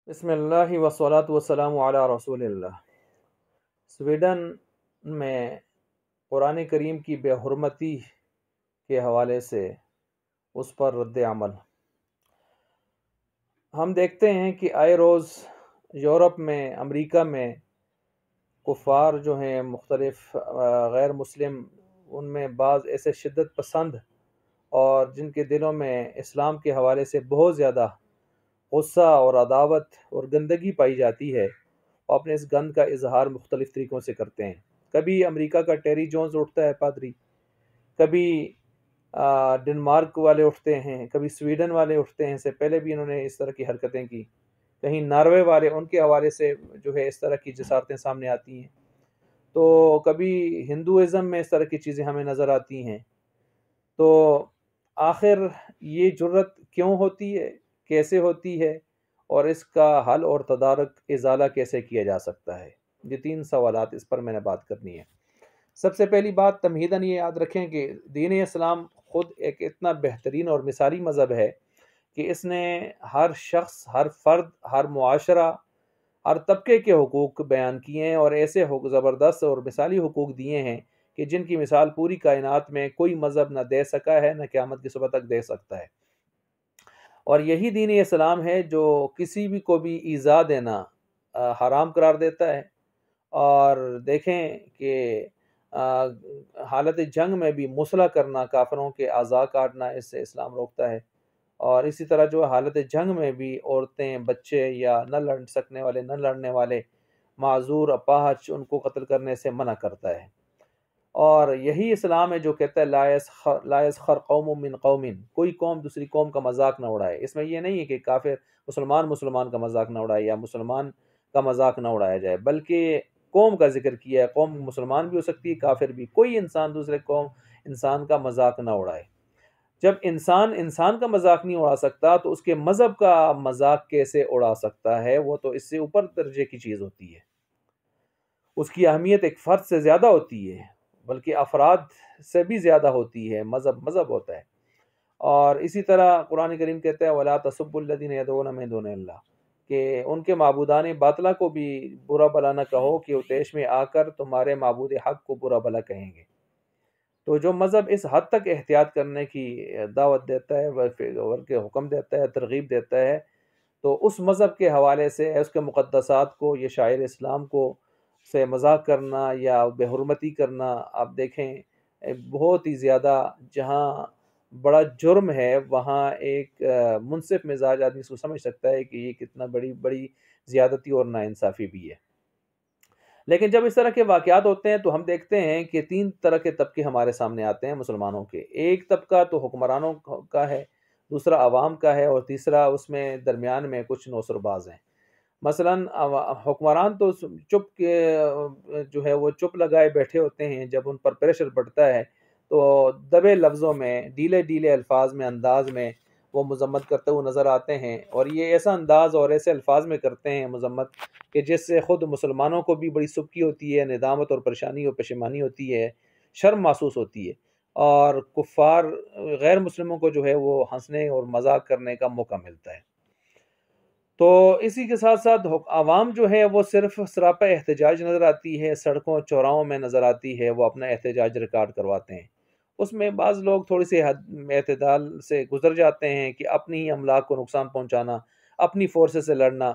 بسم اللہ وصلاۃ والسلام علی رسول اللہ۔ سویڈن میں قرآن کریم کی بے حرمتی کے حوالے سے اس پر رد عمل ہم دیکھتے ہیں کہ آئے روز یورپ میں، امریکہ میں کفار جو ہیں مختلف غیر مسلم، ان میں بعض ایسے شدت پسند اور جن کے دلوں میں اسلام کے حوالے سے بہت زیادہ غصہ اور عداوت اور گندگی پائی جاتی ہے، اور اپنے اس گند کا اظہار مختلف طریقوں سے کرتے ہیں۔ کبھی امریکہ کا ٹیری جونز اٹھتا ہے پادری، کبھی ڈنمارک والے اٹھتے ہیں، کبھی سویڈن والے اٹھتے ہیں۔ اس سے پہلے بھی انہوں نے اس طرح کی حرکتیں کی، کہیں ناروے والے، ان کے حوالے سے جو ہے اس طرح کی جسارتیں سامنے آتی ہیں۔ تو کبھی ہندوازم میں اس طرح کی چیزیں ہمیں نظر آتی ہیں۔ تو آخر یہ جرت کیوں ہوتی ہے، کیسے ہوتی ہے، اور اس کا حل اور تدارک ازالہ کیسے کیا جا سکتا ہے؟ یہ 3 سوالات اس پر میں نے بات کرنی ہے۔ سب سے پہلی بات، تمہیداً یہ یاد رکھیں کہ دین اسلام خود ایک اتنا بہترین اور مثالی مذہب ہے کہ اس نے ہر شخص، ہر فرد، ہر معاشرہ، ہر طبقے کے حقوق بیان کیے ہیں، اور ایسے زبردست اور مثالی حقوق دیے ہیں کہ جن کی مثال پوری کائنات میں کوئی مذہب نہ دے سکا ہے، نہ قیامت کی صبح تک دے سکتا ہے۔ اور یہی دین اسلام ہے جو کسی بھی کو بھی ایذا دینا حرام قرار دیتا ہے۔ اور دیکھیں کہ حالت جنگ میں بھی مسلح کرنا، کافروں کے اعضاء کاٹنا، اس سے اسلام روکتا ہے۔ اور اسی طرح جو حالت جنگ میں بھی عورتیں، بچے یا نہ لڑ سکنے والے، نہ لڑنے والے، معذور، اپاہج، ان کو قتل کرنے سے منع کرتا ہے۔ اور یہی اسلام ہے جو کہتا ہے لا یسخر قوم من قوم، کوئی قوم دوسری قوم کا مذاق نہ اڑائے۔ اس میں یہ نہیں ہے کہ کافر مسلمان کا مذاق نہ اڑائے یا مسلمان کا مذاق نہ اڑایا جائے، بلکہ قوم کا ذکر کیا ہے۔ قوم مسلمان بھی ہو سکتی ہے، کافر بھی۔ کوئی انسان دوسرے قوم انسان کا مذاق نہ اڑائے۔ جب انسان کا مذاق نہیں اڑا سکتا تو اس کے مذہب کا مذاق کیسے اڑا سکتا ہے؟ وہ تو اس سے اوپر درجے کی چیز ہوتی ہے۔ اس کی اہمیت ایک فرد سے زیادہ ہوتی ہے، بلکہ افراد سے بھی زیادہ ہوتی ہے۔ مذہب ہوتا ہے۔ اور اسی طرح قرآن کریم کہتا ہے وَلَا تَسُبُّوا الَّذِينَ يَدْعُونَ مِن دُونِ اللَّهِ، کہ ان کے معبودان باطلہ کو بھی برا بھلا نہ کہو کہ وہ طیش میں آ کر تمہارے معبود حق کو برا بھلا کہیں گے۔ تو جو مذہب اس حد تک احتیاط کرنے کی دعوت دیتا ہے، اور کے حکم دیتا ہے، ترغیب دیتا ہے، تو اس مذہب کے حوالے سے اس کے مقدسات کو، یہ شاعر اسلام کو سے مذاق کرنا یا بے حرمتی کرنا، آپ دیکھیں بہت ہی زیادہ، جہاں بڑا جرم ہے وہاں ایک منصف مزاج آدمی اس کو سمجھ سکتا ہے کہ یہ کتنا بڑی زیادتی اور ناانصافی بھی ہے۔ لیکن جب اس طرح کے واقعات ہوتے ہیں تو ہم دیکھتے ہیں کہ 3 طرح کے طبقے ہمارے سامنے آتے ہیں مسلمانوں کے۔ ایک طبقہ تو حکمرانوں کا ہے، دوسرا عوام کا ہے، اور تیسرا اس میں درمیان میں کچھ نوسر باز ہیں۔ مثلا حکمران تو جو ہے وہ چپ لگائے بیٹھے ہوتے ہیں۔ جب ان پر پریشر بڑھتا ہے تو دبے لفظوں میں، ڈھیلے الفاظ میں، انداز میں وہ مذمت کرتے ہوئے نظر آتے ہیں، اور یہ ایسا انداز اور ایسے الفاظ میں کرتے ہیں مذمت کہ جس سے خود مسلمانوں کو بھی بڑی سبکی ہوتی ہے، ندامت اور پریشانی اور پشیمانی ہوتی ہے، شرم محسوس ہوتی ہے، اور کفار غیر مسلموں کو جو ہے وہ ہنسنے اور مذاق کرنے کا موقع ملتا ہے۔ تو اسی کے ساتھ ساتھ عوام جو ہے وہ صرف سراپا احتجاج نظر آتی ہے، سڑکوں چوراہوں میں نظر آتی ہے، وہ اپنا احتجاج ریکارڈ کرواتے ہیں۔ اس میں بعض لوگ تھوڑی سی اعتدال سے گزر جاتے ہیں کہ اپنی ہی املاک کو نقصان پہنچانا، اپنی فورسز سے لڑنا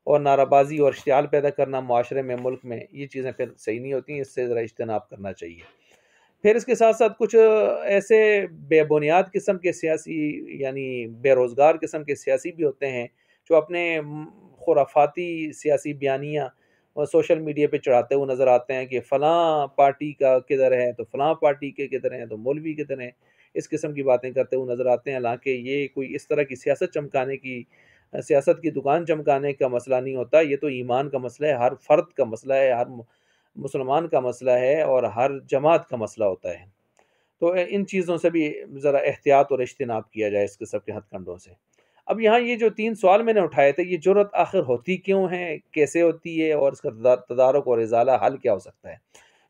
اور نعرہ بازی اور اشتعال پیدا کرنا معاشرے میں، ملک میں، یہ چیزیں پھر صحیح نہیں ہوتی ہیں، اس سے ذرا اجتناب کرنا چاہیے۔ پھر اس کے ساتھ ساتھ کچھ ایسے بے بنیاد قسم کے سیاسی، یعنی بے روزگار قسم کے سیاسی بھی ہوتے ہیں جو اپنے خرافاتی سیاسی بیانیاں سوشل میڈیا پہ چڑھاتے ہوئے نظر آتے ہیں کہ فلاں پارٹی کا کدھر ہے تو فلاں پارٹی کے کدھر ہیں تو مولوی کدھر ہیں، اس قسم کی باتیں کرتے ہوئے نظر آتے ہیں۔ حالانکہ یہ کوئی اس طرح کی سیاست کی دکان چمکانے کا مسئلہ نہیں ہوتا، یہ تو ایمان کا مسئلہ ہے، ہر فرد کا مسئلہ ہے، ہر مسلمان کا مسئلہ ہے، اور ہر جماعت کا مسئلہ ہوتا ہے۔ تو ان چیزوں سے بھی ذرا احتیاط اور اجتناب کیا جائے، اس قسم کے ہتھ کنڈوں سے۔ اب یہاں یہ جو 3 سوال میں نے اٹھائے تھے، یہ جرت آخر ہوتی کیوں ہے، کیسے ہوتی ہے، اور اس کا تدارک اور ازالہ حل کیا ہو سکتا ہے؟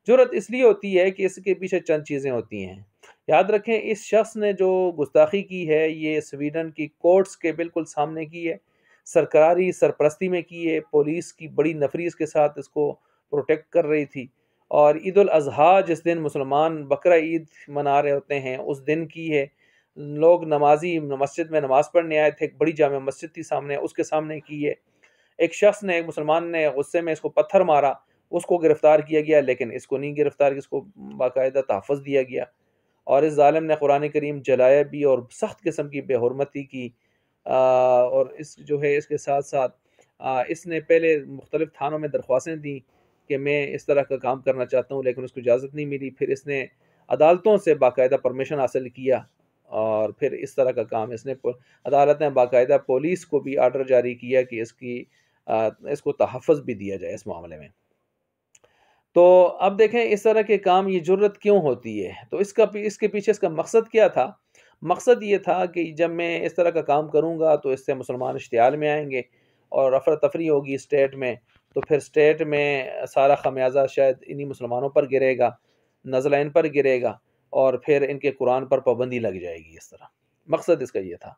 جرت اس لیے ہوتی ہے کہ اس کے پیچھے چند چیزیں ہوتی ہیں۔ یاد رکھیں اس شخص نے جو گستاخی کی ہے یہ سویڈن کی کورٹس کے بالکل سامنے کی ہے، سرکاری سرپرستی میں کی ہے، پولیس کی بڑی نفری کے ساتھ اس کو پروٹیکٹ کر رہی تھی، اور عید الاضحیٰ جس دن مسلمان بقرہ عید منا رہے ہوتے ہیں اس دن کی ہے، لوگ نمازی مسجد میں نماز پڑھنے آئے تھے، ایک بڑی جامع مسجد تھی سامنے، اس کے سامنے کی ہے، ایک شخص نے، ایک مسلمان نے غصے میں اس کو پتھر مارا، اس کو گرفتار کیا گیا، لیکن اس کو نہیں گرفتار کیا، اس کو باقاعدہ تحفظ دیا گیا، اور اس ظالم نے قرآن کریم جلایا بھی اور سخت قسم کی بے حرمتی کی، اور اس جو ہے اس کے ساتھ ساتھ اس نے پہلے مختلف تھانوں میں درخواستیں دیں کہ میں اس طرح کا کام کرنا چاہتا ہوں، لیکن اس کو اجازت نہیں ملی، پھر اس نے عدالتوں سے باقاعدہ پرمیشن حاصل کیا، اور پھر اس طرح کا کام اس نے عدالت نے باقاعدہ پولیس کو بھی آرڈر جاری کیا کہ اس کو تحفظ بھی دیا جائے اس معاملے میں۔ تو اب دیکھیں اس طرح کے کام، یہ جرت کیوں ہوتی ہے؟ تو اس کے پیچھے اس کا مقصد کیا تھا؟ مقصد یہ تھا کہ جب میں اس طرح کا کام کروں گا تو اس سے مسلمان اشتعال میں آئیں گے اور افراتفری ہوگی اسٹیٹ میں، تو پھر اسٹیٹ میں سارا خمیازہ شاید انہی مسلمانوں پر گرے گا، نزلہ ان پر گرے گا، اور پھر ان کے قرآن پر پابندی لگ جائے گی۔ اس طرح مقصد اس کا یہ تھا۔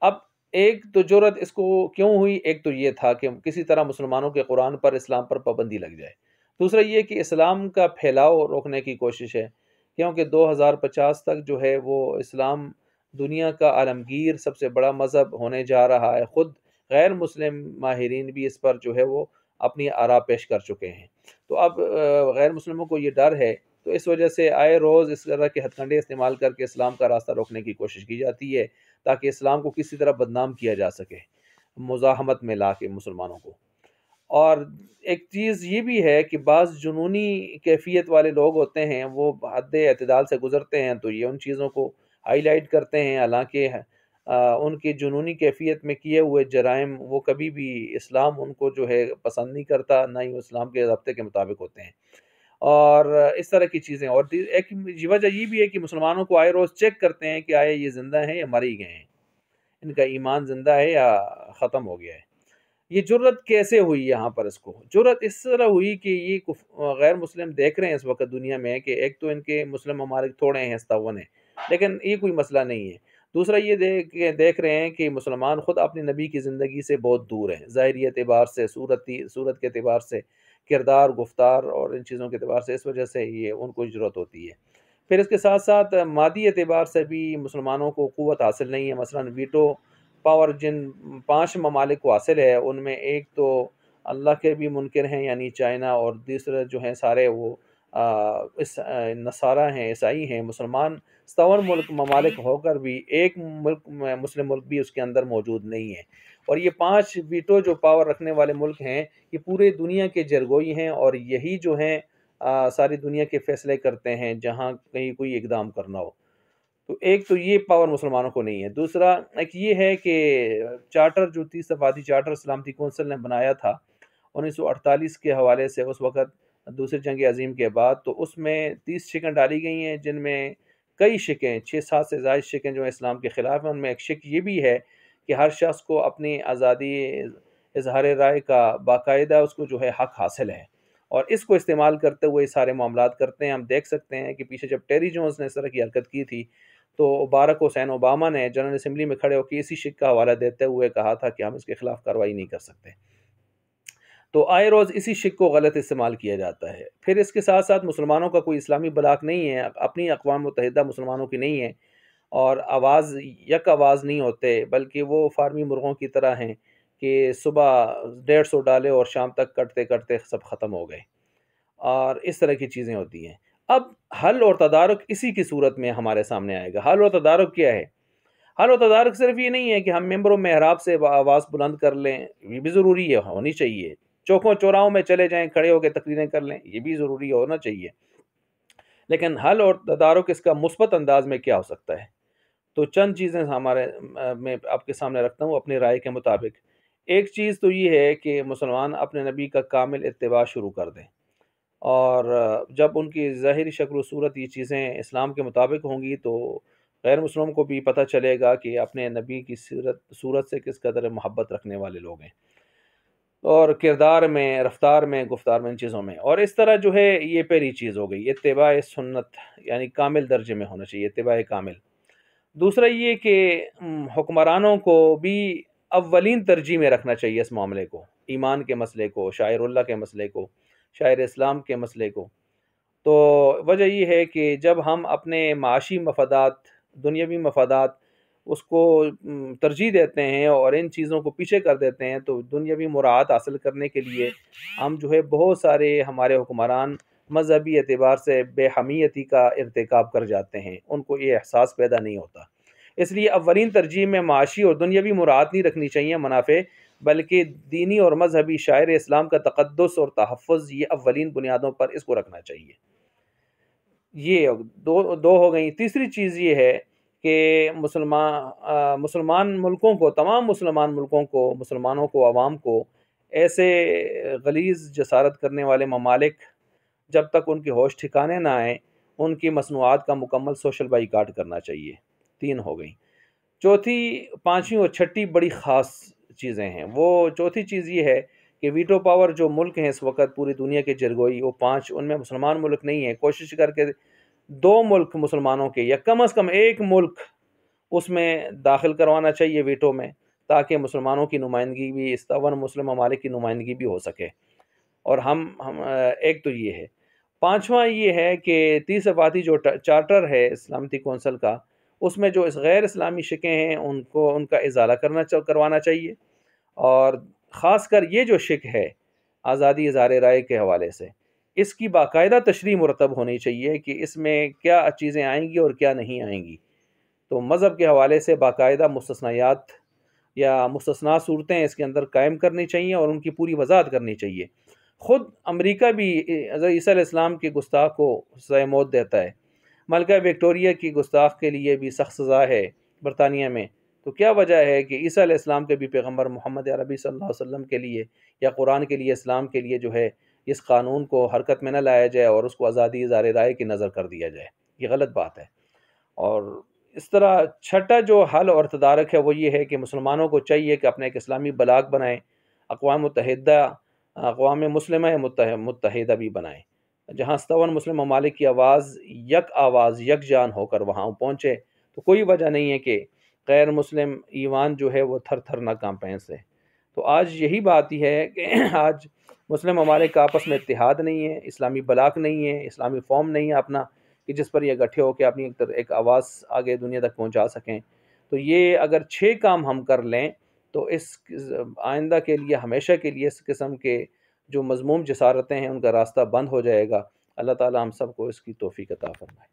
اب ایک تو جرت اس کو کیوں ہوئی؟ ایک تو یہ تھا کہ کسی طرح مسلمانوں کے قرآن پر، اسلام پر پابندی لگ جائے۔ دوسرا یہ کہ اسلام کا پھیلاؤ روکنے کی کوشش ہے، کیونکہ 2050 تک جو ہے وہ اسلام دنیا کا عالمگیر سب سے بڑا مذہب ہونے جا رہا ہے۔ خود غیر مسلم ماہرین بھی اس پر جو ہے وہ اپنی آراء پیش کر چکے ہیں۔ تو اب غیر مسلموں کو یہ ڈر ہے، تو اس وجہ سے آئے روز اس طرح کے ہتھ کنڈے استعمال کر کے اسلام کا راستہ روکنے کی کوشش کی جاتی ہے، تاکہ اسلام کو کسی طرح بدنام کیا جا سکے مزاحمت میں لا کے مسلمانوں کو۔ اور ایک چیز یہ بھی ہے کہ بعض جنونی کیفیت والے لوگ ہوتے ہیں، وہ حد اعتدال سے گزرتے ہیں، تو یہ ان چیزوں کو ہائی لائٹ کرتے ہیں، حالانکہ ان کی جنونی کیفیت میں کیے ہوئے جرائم وہ کبھی بھی اسلام ان کو جو ہے پسند نہیں کرتا، نہ ہی وہ اسلام کے ضابطے کے مطابق ہوتے ہیں، اور اس طرح کی چیزیں۔ اور ایک وجہ یہ بھی ہے کہ مسلمانوں کو آئے روز چیک کرتے ہیں کہ آئے یہ زندہ ہیں یا مر ہی گئے ہیں، ان کا ایمان زندہ ہے یا ختم ہو گیا ہے۔ یہ جرت کیسے ہوئی یہاں پر؟ اس کو جرت اس طرح ہوئی کہ یہ غیر مسلم دیکھ رہے ہیں اس وقت دنیا میں کہ ایک تو ان کے مسلم ممالک تھوڑے ہیں، 57 ہیں، لیکن یہ کوئی مسئلہ نہیں ہے۔ دوسرا یہ دیکھ رہے ہیں کہ مسلمان خود اپنے نبی کی زندگی سے بہت دور ہیں، ظاہری اعتبار سے، صورت کے اعتبار سے، کردار، گفتار اور ان چیزوں کے اعتبار سے، اس وجہ سے یہ ان کو ضرورت ہوتی ہے۔ پھر اس کے ساتھ ساتھ مادی اعتبار سے بھی مسلمانوں کو قوت حاصل نہیں ہے، مثلا ویٹو پاور جن 5 ممالک کو حاصل ہے، ان میں ایک تو اللہ کے بھی منکر ہیں یعنی چائنا، اور دوسرے جو ہیں سارے وہ نصارہ ہیں، عیسائی ہیں۔ مسلمان 57 ممالک ہو کر بھی ایک مسلم ملک بھی اس کے اندر موجود نہیں ہے، اور یہ 5 ویٹو جو پاور رکھنے والے ملک ہیں یہ پورے دنیا کے جرگوئی ہیں، اور یہی جو ہیں ساری دنیا کے فیصلے کرتے ہیں جہاں کہیں کوئی اقدام کرنا ہو۔ تو ایک تو یہ پاور مسلمانوں کو نہیں ہے۔ دوسرا ایک یہ ہے کہ چارٹر جو 30 صفحاتی چارٹر سلامتی کونسل نے بنایا تھا 1948 کے حوالے سے، اس وقت دوسری جنگ عظیم کے بعد، تو اس میں 30 شقیں ڈالی گئی ہیں، جن میں کئی شقیں 6-7 سے زائد شقیں جو اسلام کے خلاف ہیں۔ ان میں ایک شق یہ بھی ہے کہ ہر شخص کو اپنی آزادی اظہار رائے کا باقاعدہ اس کو جو ہے حق حاصل ہے، اور اس کو استعمال کرتے ہوئے سارے معاملات کرتے ہیں۔ ہم دیکھ سکتے ہیں کہ پیچھے جب ٹیری جونز نے اس طرح کی حرکت کی تھی تو باراک حسین اوباما نے جنرل اسمبلی میں کھڑے ہو کے اسی شق کا حوالہ دیتے ہوئے کہا تھا کہ ہم اس کے خلاف کارروائی نہیں کر سکتے۔ تو آئے روز اسی شق کو غلط استعمال کیا جاتا ہے۔ پھر اس کے ساتھ ساتھ مسلمانوں کا کوئی اسلامی بلاک نہیں ہے، اپنی اقوام متحدہ مسلمانوں کی نہیں ہے، اور یک آواز نہیں ہوتے، بلکہ وہ فارمی مرغوں کی طرح ہیں کہ صبح 150 ڈالے اور شام تک کٹتے کٹتے سب ختم ہو گئے، اور اس طرح کی چیزیں ہوتی ہیں۔ اب حل اور تدارک اسی کی صورت میں ہمارے سامنے آئے گا۔ حل اور تدارک کیا ہے؟ حل اور تدارک صرف یہ نہیں ہے کہ ہم ممبر و محراب سے آواز بلند کر لیں، یہ بھی ضروری ہے، ہونی چاہیے۔ چوکوں چوراہوں میں چلے جائیں، کھڑے ہو کے تقریریں کر لیں، یہ بھی ضروری ہونا چاہیے۔ لیکن حل اور تدارک اس کا مثبت انداز میں کیا ہو سکتا ہے؟ تو چند چیزیں میں آپ کے سامنے رکھتا ہوں اپنی رائے کے مطابق۔ ایک چیز تو یہ ہے کہ مسلمان اپنے نبی کا کامل اتباع شروع کر دیں، اور جب ان کی ظاہری شکل و صورت یہ چیزیں اسلام کے مطابق ہوں گی تو غیر مسلموں کو بھی پتہ چلے گا کہ اپنے نبی کی صورت سے کس قدر محبت رکھنے والے لوگ ہیں، اور کردار میں، رفتار میں، گفتار میں، ان چیزوں میں۔ اور اس طرح جو ہے یہ پہلی چیز ہو گئی، اتباع سنت، یعنی کامل درجے میں ہونا چاہیے اتباع کامل۔ دوسرا یہ کہ حکمرانوں کو بھی اولین ترجیح میں رکھنا چاہیے اس معاملے کو، ایمان کے مسئلے کو، شاعر اللہ کے مسئلے کو، شاعر اسلام کے مسئلے کو۔ تو وجہ یہ ہے کہ جب ہم اپنے معاشی مفادات، دنیاوی مفادات اس کو ترجیح دیتے ہیں اور ان چیزوں کو پیچھے کر دیتے ہیں، تو دنیاوی مراعات حاصل کرنے کے لیے ہم جو ہے بہت سارے ہمارے حکمران مذہبی اعتبار سے بے حمیتی کا ارتکاب کر جاتے ہیں، ان کو یہ احساس پیدا نہیں ہوتا۔ اس لیے اولین ترجیح میں معاشی اور دنیاوی مراعات نہیں رکھنی چاہیے منافع، بلکہ دینی اور مذہبی شاعر اسلام کا تقدس اور تحفظ، یہ اولین بنیادوں پر اس کو رکھنا چاہیے۔ یہ دو ہو گئیں۔ تیسری چیز یہ ہے کہ مسلمان ملکوں کو، تمام مسلمان ملکوں کو، مسلمانوں کو، عوام کو ایسے غلیظ جسارت کرنے والے ممالک جب تک ان کی ہوش ٹھکانے نہ آئیں، ان کی مصنوعات کا مکمل سوشل بائیکاٹ کرنا چاہیے۔ 3 ہو گئیں۔ چوتھی، پانچویں اور چھٹی بڑی خاص چیزیں ہیں۔ وہ چوتھی چیز یہ ہے کہ ویٹو پاور جو ملک ہیں اس وقت پوری دنیا کے جرگوئی، وہ 5، ان میں مسلمان ملک نہیں ہیں، کوشش کر کے 2 ملک مسلمانوں کے یا کم از کم 1 ملک اس میں داخل کروانا چاہیے ویٹو میں، تاکہ مسلمانوں کی نمائندگی بھی، 57 مسلم ممالک کی نمائندگی بھی ہو سکے۔ اور ہم ایک تو یہ ہے۔ پانچواں یہ ہے کہ 30 صفحاتی جو چارٹر ہے سلامتی کونسل کا، اس میں جو غیر اسلامی شکیں ہیں ان کا ازالہ کروانا چاہیے، اور خاص کر یہ جو شک ہے آزادی اظہار رائے کے حوالے سے، اس کی باقاعدہ تشریح مرتب ہونی چاہیے کہ اس میں کیا چیزیں آئیں گی اور کیا نہیں آئیں گی۔ تو مذہب کے حوالے سے باقاعدہ مستثنیات یا مستثنا صورتیں اس کے اندر قائم کرنی چاہیے اور ان کی پوری وضاحت کرنی چاہیے۔ خود امریکہ بھی عیسیٰ علیہ السلام کے گستاخ کو سزائے موت دیتا ہے، ملکہ وکٹوریہ کی گستاخ کے لیے بھی سخت سزا ہے برطانیہ میں۔ تو کیا وجہ ہے کہ عیسیٰ علیہ السلام کے بھی پیغمبر محمد عربی صلی اللہ علیہ وسلم کے لیے یا قرآن کے لیے، اسلام کے لیے جو ہے اس قانون کو حرکت میں نہ لایا جائے اور اس کو آزادی اظہار رائے کی نظر کر دیا جائے؟ یہ غلط بات ہے۔ اور اس طرح چھٹا جو حل اور تدارک ہے وہ یہ ہے کہ مسلمانوں کو چاہیے کہ اپنا ایک اسلامی بلاک بنائیں، اقوام متحدہ، اقوام مسلمہ متحدہ بھی بنائیں، جہاں 57 مسلم ممالک کی آواز یک جان ہو کر وہاں پہنچے۔ تو کوئی وجہ نہیں ہے کہ غیر مسلم ایوان جو ہے وہ تھر تھر نہ کانپیں سے۔ تو آج یہی بات ہی ہے کہ آج مسلم ممالک کا آپس میں اتحاد نہیں ہے، اسلامی بلاک نہیں ہے، اسلامی فارم نہیں ہے اپنا کہ جس پر یہ اکٹھے ہو کے اپنی ایک آواز آگے دنیا تک پہنچا سکیں۔ تو یہ اگر 6 کام ہم کر لیں تو اس آئندہ کے لیے، ہمیشہ کے لیے، اس قسم کے جو مذموم جسارتیں ہیں ان کا راستہ بند ہو جائے گا۔ اللہ تعالی ہم سب کو اس کی توفیق عطا فرمائے۔